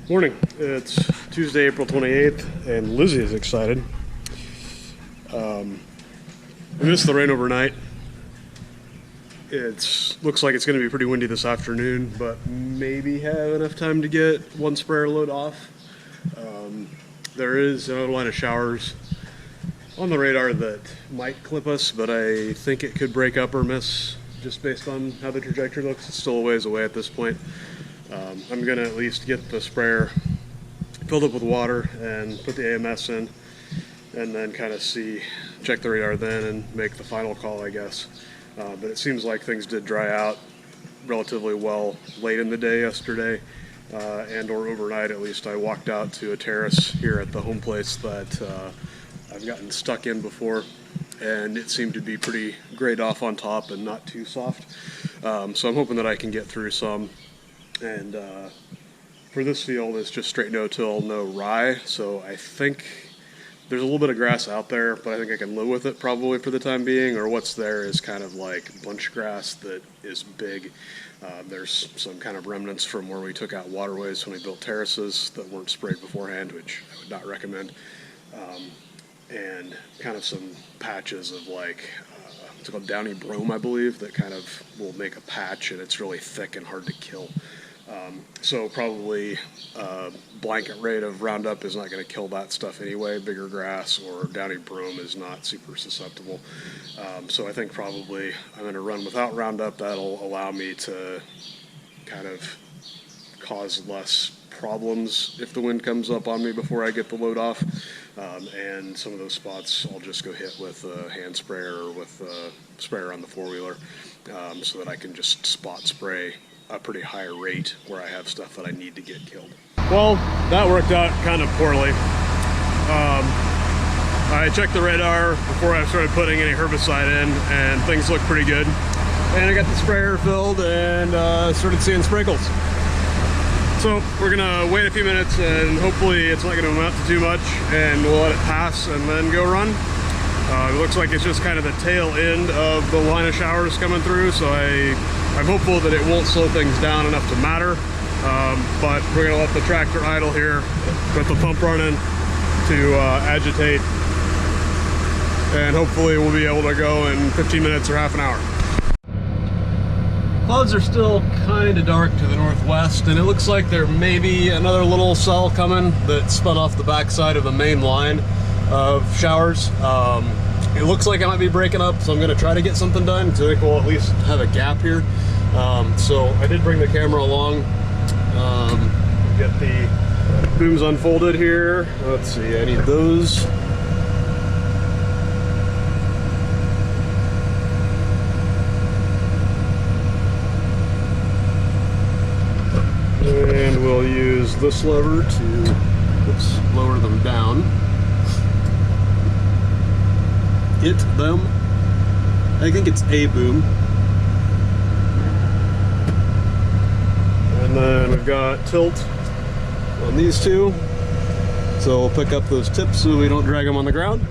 Morning. It's Tuesday, April 28th, and Lizzie is excited. We missed the rain overnight. It looks like it's going to be pretty windy this afternoon, but maybe have enough time to get one sprayer load off. There is another line of showers on the radar that might clip us, but I think it could break up or miss just based on how the trajectory looks. It's still a ways away at this point. I'm going to at least get the sprayer filled up with water and put the AMS in, and then kind of check the radar then and make the final call, I guess. But it seems like things did dry out relatively well late in the day yesterday, and or overnight at least. I walked out to a terrace here at the home place that I've gotten stuck in before, and it seemed to be pretty grayed off on top and not too soft. So I'm hoping that I can get through some. And for this field, it's just straight no-till, no rye. So I think there's a little bit of grass out there, but I think I can live with it probably for the time being. Or what's there is kind of like bunch grass that is big. There's some kind of remnants from where we took out waterways when we built terraces that weren't sprayed beforehand, which I would not recommend. And kind of some patches of like, it's called downy brome, I believe, that kind of will make a patch, and it's really thick and hard to kill. So probably blanket rate of Roundup is not going to kill that stuff anyway. Bigger grass or downy brome is not super susceptible. So I think probably I'm going to run without Roundup. That'll allow me to kind of cause less problems if the wind comes up on me before I get the load off. And some of those spots I'll just go hit with a hand sprayer or with a sprayer on the four-wheeler, so that I can just spot spray a pretty high rate where I have stuff that I need to get killed. Well, that worked out kind of poorly. I checked the radar before I started putting any herbicide in, and things looked pretty good. And I got the sprayer filled and started seeing sprinkles. So we're gonna wait a few minutes, and hopefully it's not gonna amount to too much, and we'll let it pass and then go run. It looks like it's just kind of the tail end of the line of showers coming through, so I'm hopeful that it won't slow things down enough to matter. But we're gonna let the tractor idle here, put the pump running to agitate, and hopefully we'll be able to go in 15 minutes or half an hour. Clouds are still kind of dark to the northwest, and it looks like there may be another little cell coming that spun off the backside of the main line of showers. It looks like I might be breaking up, so I'm going to try to get something done, because I think we'll at least have a gap here. So I did bring the camera along. Get the booms unfolded here. Let's see, I need those. And we'll use this lever to lower them down. Hit them. I think it's a boom. And then we've got tilt on these two. So we'll pick up those tips so we don't drag them on the ground.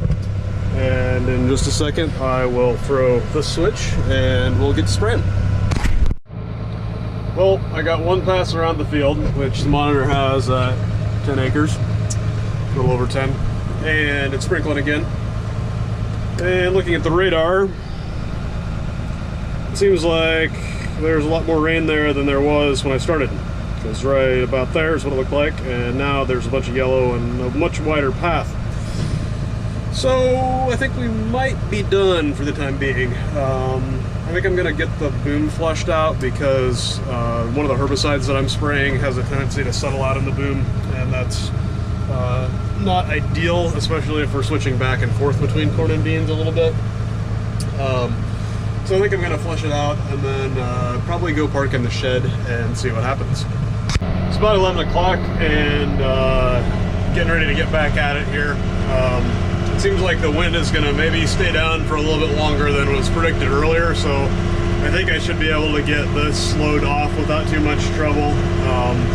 And in just a second, I will throw this switch and we'll get spraying. Well, I got one pass around the field, which the monitor has 10 acres, a little over 10, and it's sprinkling again. And looking at the radar, it seems like there's a lot more rain there than there was when I started. Because right about there is what it looked like, and now there's a bunch of yellow and a much wider path. So I think we might be done for the time being. I think I'm going to get the boom flushed out, because one of the herbicides that I'm spraying has a tendency to settle out in the boom, and that's not ideal, especially if we're switching back and forth between corn and beans a little bit. So I think I'm going to flush it out and then probably go park in the shed and see what happens. It's about 11 o'clock and getting ready to get back at it here. It seems like the wind is going to maybe stay down for a little bit longer than was predicted earlier, so I think I should be able to get this slowed off without too much trouble.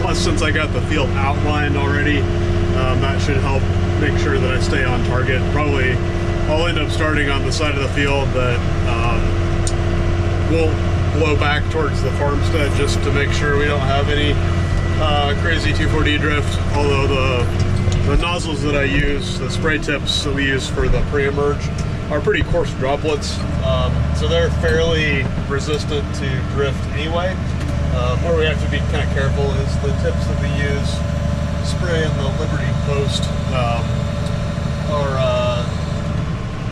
Plus, since I got the field outlined already, that should help make sure that I stay on target. Probably I'll end up starting on the side of the field that won't blow back towards the farmstead, just to make sure we don't have any crazy 2,4-D drift, although the nozzles that I use, the spray tips that we use for the pre-emerge, are pretty coarse droplets, so they're fairly resistant to drift anyway. Where we have to be kind of careful is the tips that we use, spray in the Liberty Post, are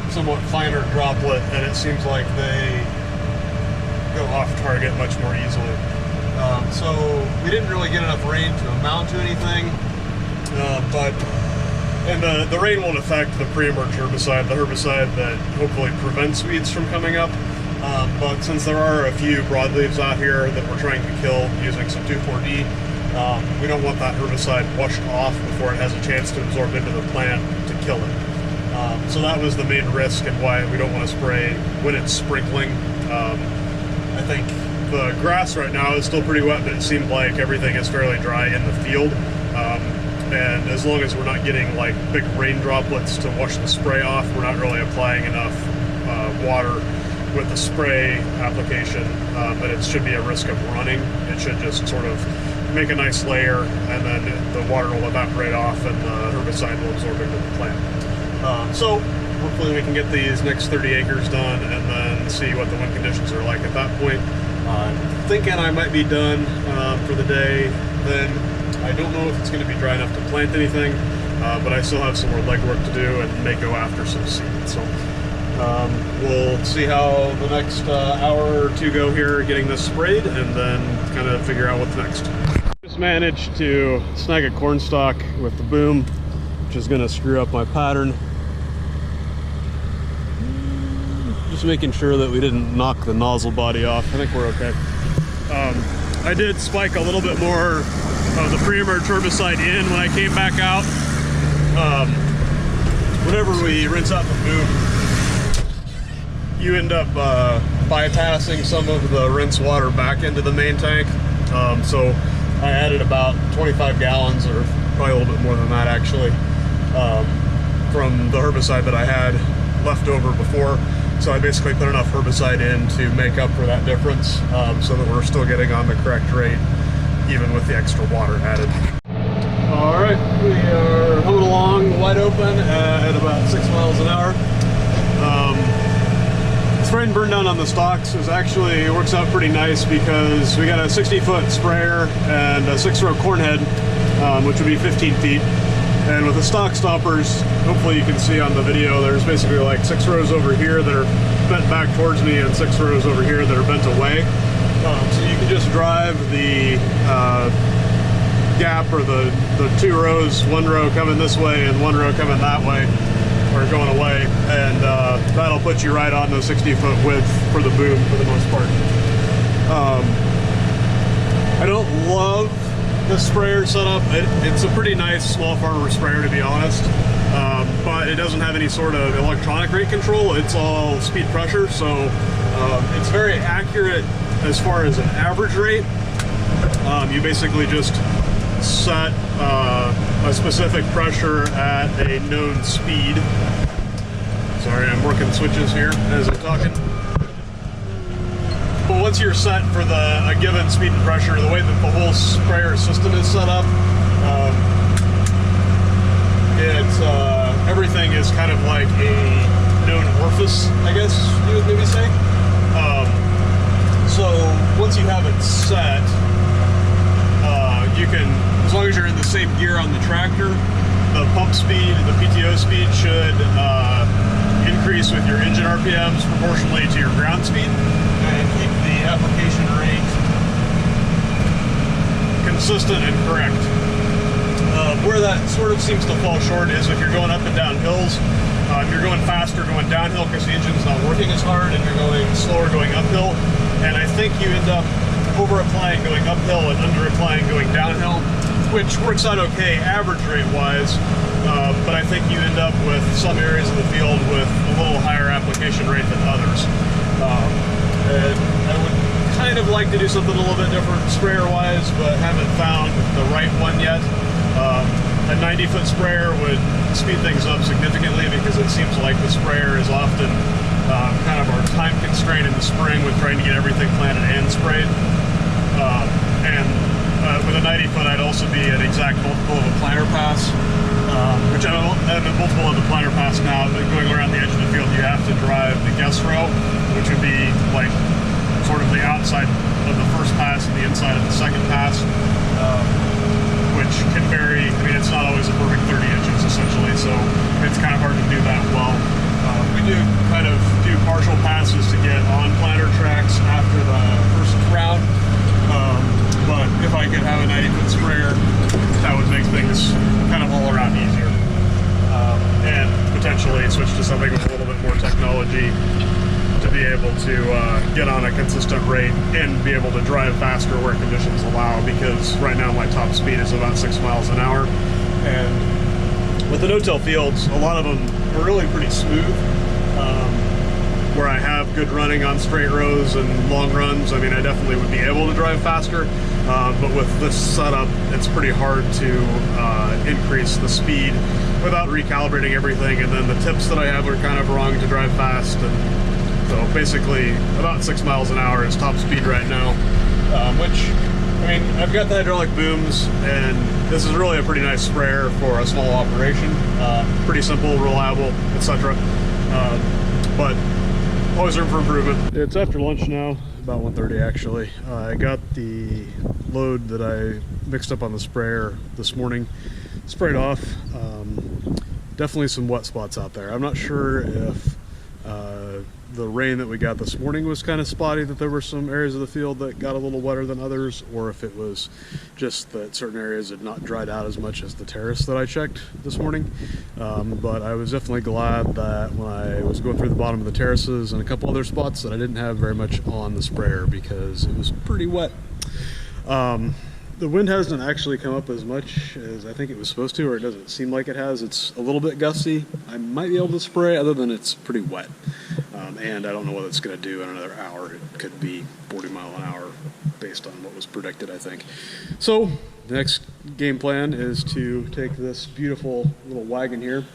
somewhat finer droplet, and it seems like they go off target much more easily. So we didn't really get enough rain to amount to anything, and the rain won't affect the pre-emerge herbicide, the herbicide that hopefully prevents weeds from coming up. But since there are a few broadleaves out here that we're trying to kill using some 2,4-D, we don't want that herbicide washed off before it has a chance to absorb into the plant to kill it. So that was the main risk and why we don't want to spray when it's sprinkling. I think the grass right now is still pretty wet, but it seemed like everything is fairly dry in the field. And as long as we're not getting like big rain droplets to wash the spray off, we're not really applying enough water with the spray application, but it should be a risk of running. It should just sort of make a nice layer, and then the water will evaporate off and the herbicide will absorb into the plant. So hopefully we can get these next 30 acres done and then see what the wind conditions are like at that point. I'm thinking I might be done for the day then. I don't know if it's going to be dry enough to plant anything, but I still have some more legwork to do and may go after some seed. So we'll see how the next hour or two go here getting this sprayed, and then kind of figure out what's next. Just managed to snag a corn stalk with the boom, which is going to screw up my pattern. Just making sure that we didn't knock the nozzle body off. I think we're okay. I did spike a little bit more of the pre-emerge herbicide in when I came back out. Whenever we rinse out the boom, you end up bypassing some of the rinse water back into the main tank. So I added about 25 gallons, or probably a little bit more than that actually, from the herbicide that I had left over before. So I basically put enough herbicide in to make up for that difference, so that we're still getting on the correct rate, even with the extra water added. All right, we are humming along wide open at about 6 miles an hour. Spraying Burndown on the stalks it works out pretty nice because we got a 60-foot sprayer and a 6-row corn head, which would be 15 feet. And with the stalk stoppers, hopefully you can see on the video, there's basically like 6 rows over here that are bent back towards me and 6 rows over here that are bent away. So you can just drive the gap, or the 2 rows, 1 row coming this way and 1 row coming that way, or going away, and that'll put you right on the 60-foot width for the boom for the most part. I don't love the sprayer setup. It's a pretty nice small farmer sprayer, to be honest, but it doesn't have any sort of electronic rate control. It's all speed pressure, so it's very accurate as far as an average rate. You basically just set a specific pressure at a known speed. Sorry, I'm working switches here as I'm talking. But once you're set for a given speed and pressure, the way that the whole sprayer system is set up, everything is kind of like a known orifice, I guess you would maybe say. So once you have it set, you can, as long as you're in the same gear on the tractor, the pump speed, the PTO speed should increase with your engine RPMs proportionally to your ground speed, and keep the application rate consistent and correct. Where that sort of seems to fall short is if you're going up and down hills. You're going faster going downhill because the engine's not working as hard, and you're going slower going uphill. And I think you end up over-applying going uphill and under-applying going downhill, which works out okay average rate-wise, but I think you end up with some areas of the field with a little higher application rate than others. And I would kind of like to do something a little bit different sprayer-wise, but haven't found the right one yet. A 90-foot sprayer would speed things up significantly because it seems like the sprayer is often kind of our time constraint in the spring with trying to get everything planted and sprayed. And with a 90-foot, I'd also be an exact multiple of a planter pass, which I'm a multiple of the planter pass now. But going around the edge of the field, you have to drive the guess row, which would be like sort of the outside of the first pass and the inside of the second pass, which can vary. I mean, it's not always a perfect 30 inches essentially, so it's kind of hard to do that well. We do kind of do partial passes to get on planter tracks after the first round, but if I could have a 90-foot sprayer, that would make things kind of all around easier, and potentially switch to something with a little bit more technology to be able to get on a consistent rate and be able to drive faster where conditions allow, because right now my top speed is about 6 miles an hour, and with the no-till fields, a lot of them are really pretty smooth, where I have good running on straight rows and long runs. I mean, I definitely would be able to drive faster, but with this setup, it's pretty hard to increase the speed without recalibrating everything, and then the tips that I have are kind of wrong to drive fast, and so basically about 6 miles an hour is top speed right now, which, I mean, I've got the hydraulic booms, and this is really a pretty nice sprayer for a small operation. Pretty simple, reliable, etc. But always room for improvement. It's after lunch now, about 1:30 actually. I got the load that I mixed up on the sprayer this morning sprayed off. Definitely some wet spots out there. I'm not sure if the rain that we got this morning was kind of spotty, that there were some areas of the field that got a little wetter than others, or if it was just that certain areas had not dried out as much as the terrace that I checked this morning. But I was definitely glad that when I was going through the bottom of the terraces and a couple other spots that I didn't have very much on the sprayer, because it was pretty wet. The wind hasn't actually come up as much as I think it was supposed to, or it doesn't seem like it has. It's a little bit gusty. I might be able to spray, other than it's pretty wet. And I don't know what it's going to do in another hour. It could be 40 mile an hour based on what was predicted, I think. So the next game plan is to take this beautiful little wagon here,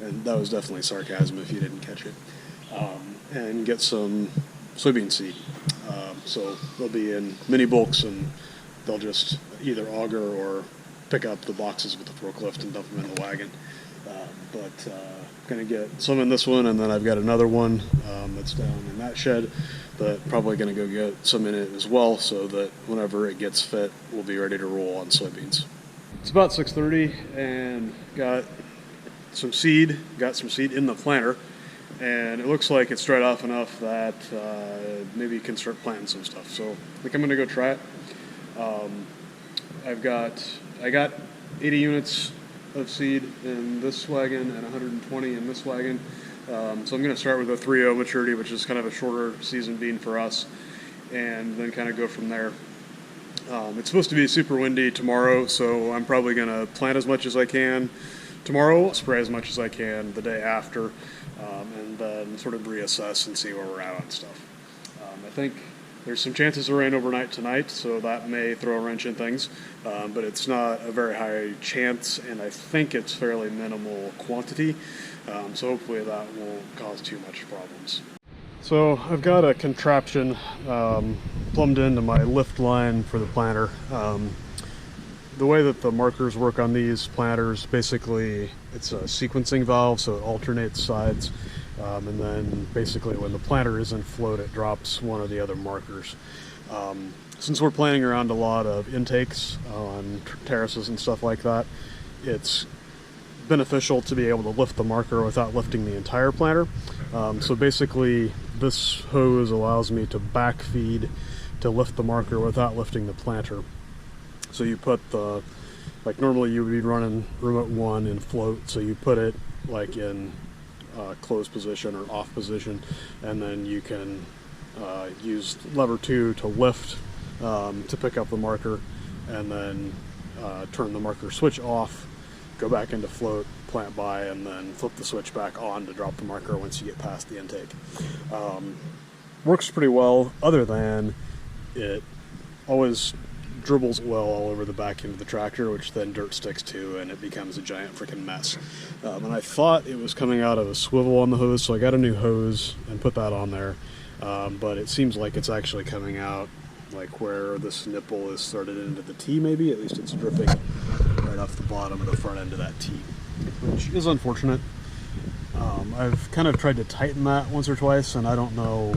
and that was definitely sarcasm if you didn't catch it, and get some soybean seed. So they'll be in mini bulks, and they'll just either auger or pick up the boxes with the forklift and dump them in the wagon. Going to get some in this one, and then I've got another one that's down in that shed, but probably going to go get some in it as well, so that whenever it gets fit, we'll be ready to roll on soybeans. It's about 6:30, and got some seed in the planter, and it looks like it's dried off enough that maybe you can start planting some stuff. So I think I'm going to go try it. I got 80 units of seed in this wagon and 120 in this wagon. So I'm going to start with a 3.0 maturity, which is kind of a shorter season bean for us, and then kind of go from there. It's supposed to be super windy tomorrow, so I'm probably going to plant as much as I can tomorrow, spray as much as I can the day after, and then sort of reassess and see where we're at on stuff. I think there's some chances of rain overnight tonight, so that may throw a wrench in things, but it's not a very high chance, and I think it's fairly minimal quantity, so hopefully that won't cause too much problems. So I've got a contraption plumbed into my lift line for the planter. The way that the markers work on these planters, basically it's a sequencing valve, so it alternates sides. And then basically when the planter is in float, it drops one or the other markers. Since we're planting around a lot of intakes on terraces and stuff like that, it's beneficial to be able to lift the marker without lifting the entire planter. So basically this hose allows me to back feed to lift the marker without lifting the planter. So you put like normally you would be running remote 1 in float, so you put it like in closed position or off position, and then you can use lever 2 to lift to pick up the marker, and then turn the marker switch off, go back into float, plant by, and then flip the switch back on to drop the marker once you get past the intake. Works pretty well, other than it always dribbles well all over the back end of the tractor, which then dirt sticks to, and it becomes a giant freaking mess. And I thought it was coming out of a swivel on the hose, so I got a new hose and put that on there. But it seems like it's actually coming out like where this nipple is started into the T maybe, at least it's dripping right off the bottom of the front end of that T, which is unfortunate. I've kind of tried to tighten that once or twice, and I don't know,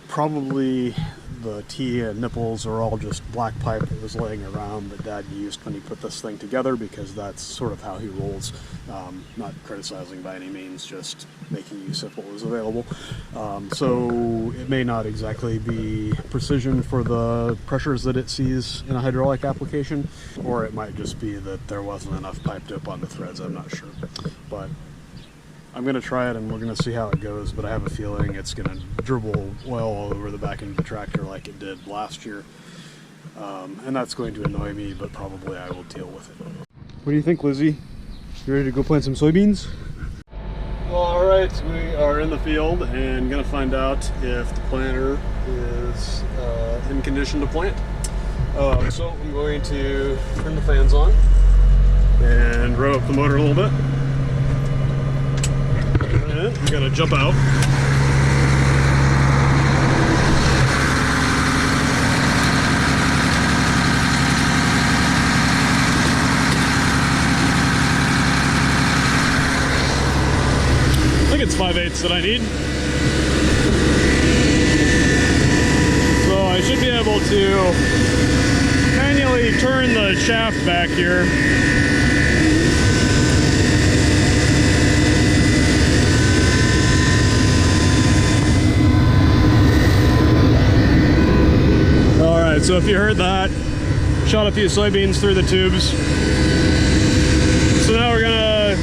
probably the T and nipples are all just black pipe that was laying around that Dad used when he put this thing together, because that's sort of how he rolls. Not criticizing by any means, just making use of what was available. So it may not exactly be precision for the pressures that it sees in a hydraulic application, or it might just be that there wasn't enough pipe dip on the threads, I'm not sure. But I'm going to try it and we're going to see how it goes, but I have a feeling it's going to dribble oil all over the back end of the tractor like it did last year. And that's going to annoy me, but probably I will deal with it. What do you think, Lizzie? You ready to go plant some soybeans? All right, we are in the field and going to find out if the planter is in condition to plant. So I'm going to turn the fans on and rev up the motor a little bit. And I'm going to jump out. I think it's 5/8 that I need. So I should be able to manually turn the shaft back here. Alright, so if you heard that, shot a few soybeans through the tubes. So now we're gonna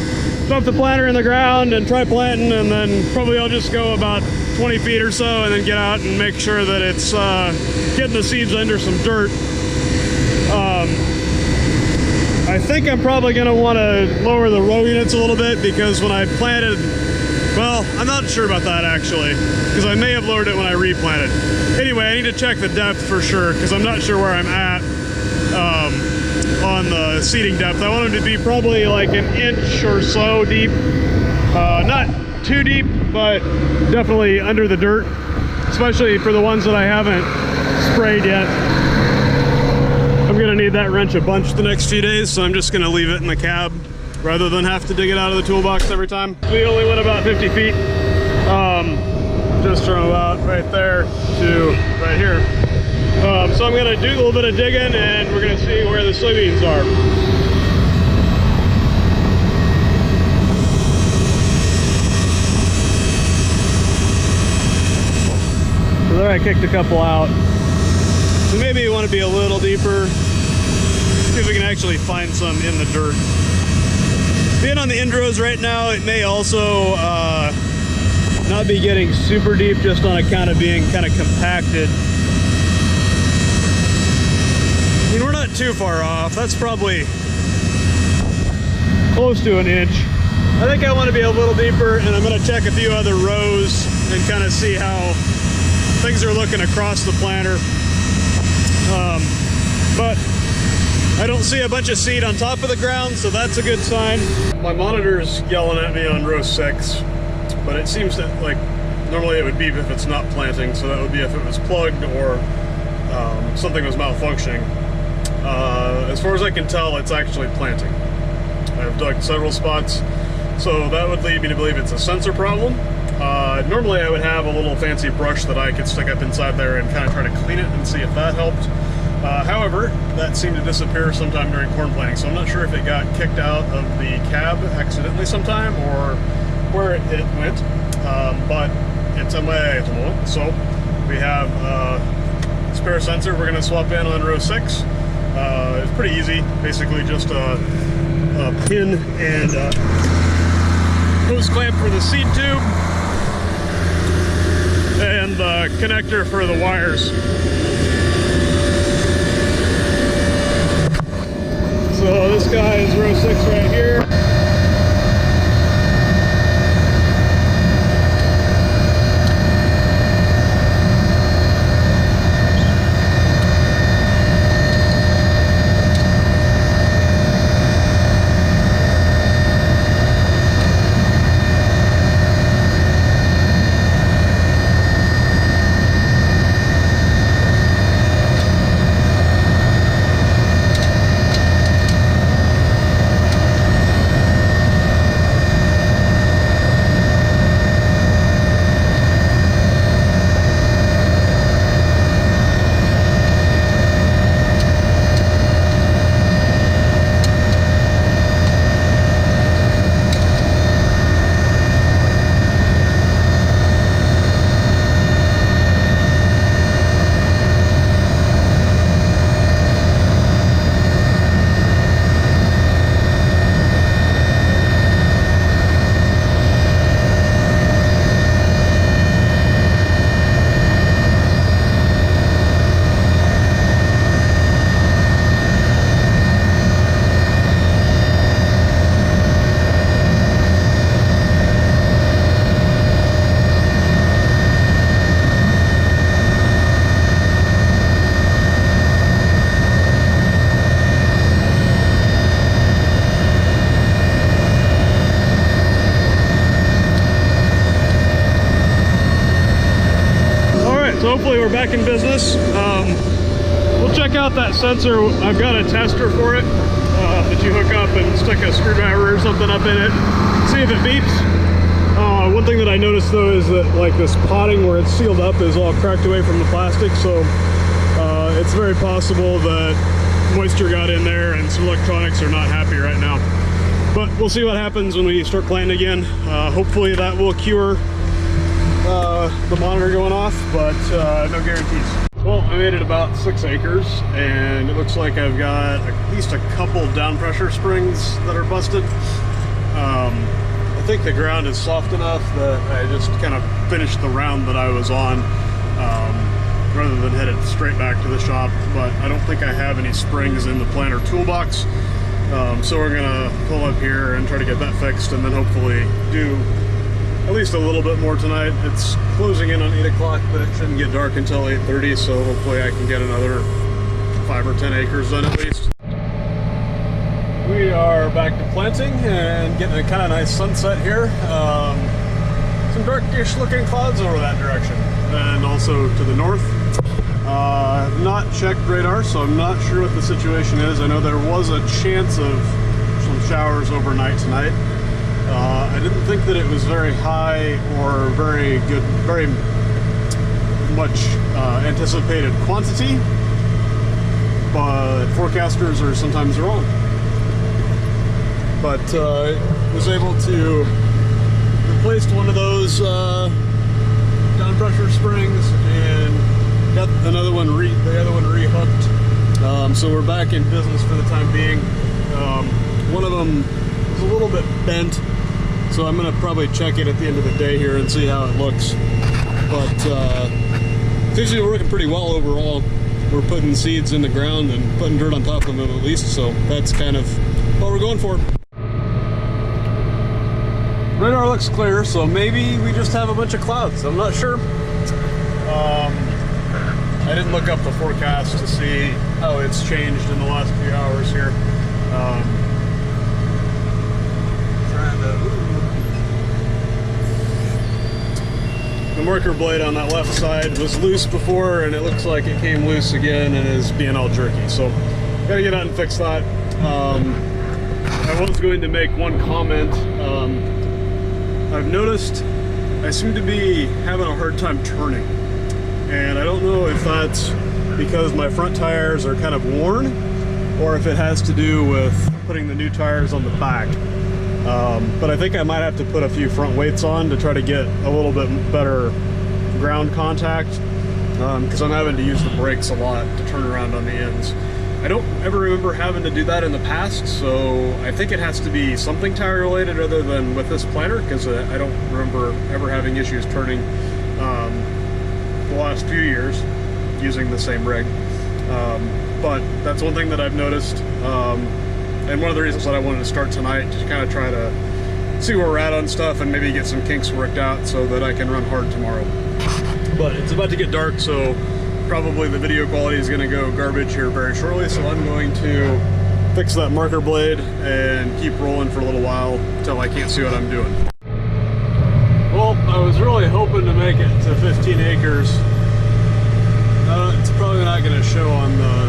dump the planter in the ground and try planting, and then probably I'll just go about 20 feet or so and then get out and make sure that it's getting the seeds under some dirt. I think I'm probably gonna wanna lower the row units a little bit, because when I planted, well, I'm not sure about that actually, because I may have lowered it when I replanted. Anyway, I need to check the depth for sure, because I'm not sure where I'm at on the seeding depth. I want them to be probably like an inch or so deep. Not too deep, but definitely under the dirt, especially for the ones that I haven't sprayed yet. I'm gonna need that wrench a bunch the next few days, so I'm just gonna leave it in the cab rather than have to dig it out of the toolbox every time. We only went about 50 feet, just from about right there to right here. So I'm gonna do a little bit of digging and we're gonna see where the soybeans are. So there I kicked a couple out. So maybe you want to be a little deeper. See if we can actually find some in the dirt. Being on the end rows right now, it may also not be getting super deep, just on account of being kind of compacted. I mean, we're not too far off. That's probably close to an inch. I think I want to be a little deeper, and I'm going to check a few other rows and kind of see how things are looking across the planter. But I don't see a bunch of seed on top of the ground, so that's a good sign. My monitor's yelling at me on row 6, but it seems that, like, normally it would beep if it's not planting, so that would be if it was plugged or something was malfunctioning. As far as I can tell, it's actually planting. I've dug several spots, so that would lead me to believe it's a sensor problem. Normally I would have a little fancy brush that I could stick up inside there and kind of try to clean it and see if that helped. However, that seemed to disappear sometime during corn planting, so I'm not sure if it got kicked out of the cab accidentally sometime or where it went, but it's MIA at the moment. So we have a spare sensor we're going to swap in on row 6. It's pretty easy, basically just a pin and a hose clamp for the seed tube and the connector for the wires. So this guy is row 6 right here. finally we're back in business. We'll check out that sensor. I've got a tester for it that you hook up and stick a screwdriver or something up in it, see if it beeps. One thing that I noticed though is that like this potting where it's sealed up is all cracked away from the plastic, so it's very possible that moisture got in there and some electronics are not happy right now. But we'll see what happens when we start playing again. Hopefully that will cure the monitor going off, but no guarantees. Well, I made it about 6 acres, and it looks like I've got at least a couple down pressure springs that are busted. I think the ground is soft enough that I just kind of finished the round that I was on rather than headed straight back to the shop, but I don't think I have any springs in the planter toolbox. So we're gonna pull up here and try to get that fixed, and then hopefully do at least a little bit more tonight. It's closing in on 8 o'clock, but it shouldn't get dark until 8:30, so hopefully I can get another 5 or 10 acres done at least. We are back to planting and getting a kind of nice sunset here. Some darkish looking clouds over that direction, and also to the north. I've not checked radar, so I'm not sure what the situation is. I know there was a chance of some showers overnight tonight. I didn't think that it was very high or very good, very much anticipated quantity, but forecasters are sometimes wrong. But was able to replace one of those down pressure springs and got another one the other one rehooked. So we're back in business for the time being. One of them is a little bit bent, so I'm gonna probably check it at the end of the day here and see how it looks. But it's usually working pretty well overall. We're putting seeds in the ground and putting dirt on top of them at least, so that's kind of what we're going for. Radar looks clear, so maybe we just have a bunch of clouds. I'm not sure. I didn't look up the forecast to see how it's changed in the last few hours here. The marker blade on that left side was loose before, and it looks like it came loose again and is being all jerky. So, gotta get out and fix that. I was going to make one comment. I've noticed I seem to be having a hard time turning, and I don't know if that's because my front tires are kind of worn or if it has to do with putting the new tires on the back. But I think I might have to put a few front weights on to try to get a little bit better ground contact, because I'm having to use the brakes a lot to turn around on the ends. I don't ever remember having to do that in the past, so I think it has to be something tire related other than with this planter, because I don't remember ever having issues turning the last few years using the same rig. But that's one thing that I've noticed, and one of the reasons that I wanted to start tonight, to kind of try to see where we're at on stuff and maybe get some kinks worked out so that I can run hard tomorrow. But it's about to get dark, so probably the video quality is going to go garbage here very shortly, so I'm going to fix that marker blade and keep rolling for a little while until I can't see what I'm doing. Well, I was really hoping to make it to 15 acres. It's probably not going to show on the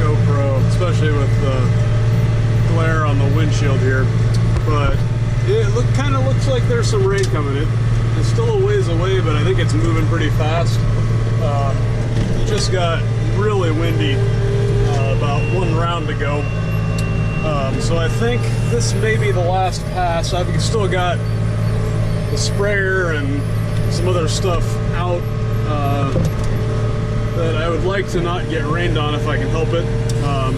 GoPro, especially with the glare on the windshield here, but it kind of looks like there's some rain coming in. It's still a ways away, but I think it's moving pretty fast. It just got really windy about one round to go, so I think this may be the last pass. I've still got the sprayer and some other stuff out that I would like to not get rained on if I can help it.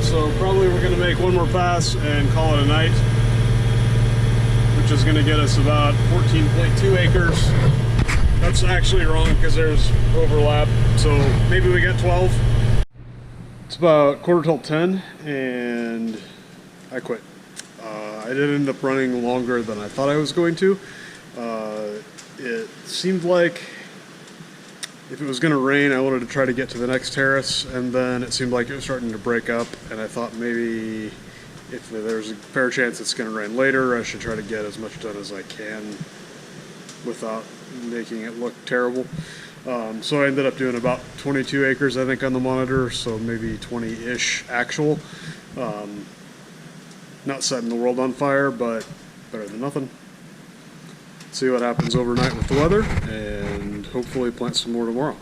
So probably we're going to make one more pass and call it a night, which is going to get us about 14.2 acres. That's actually wrong because there's overlap, so maybe we got 12. It's about 9:45 and I quit. I did end up running longer than I thought I was going to. It seemed like if it was going to rain, I wanted to try to get to the next terrace, and then it seemed like it was starting to break up, and I thought maybe if there's a fair chance it's going to rain later, I should try to get as much done as I can without making it look terrible. So I ended up doing about 22 acres, I think, on the monitor, so maybe 20-ish actual. Not setting the world on fire, but better than nothing. See what happens overnight with the weather, and hopefully plant some more tomorrow.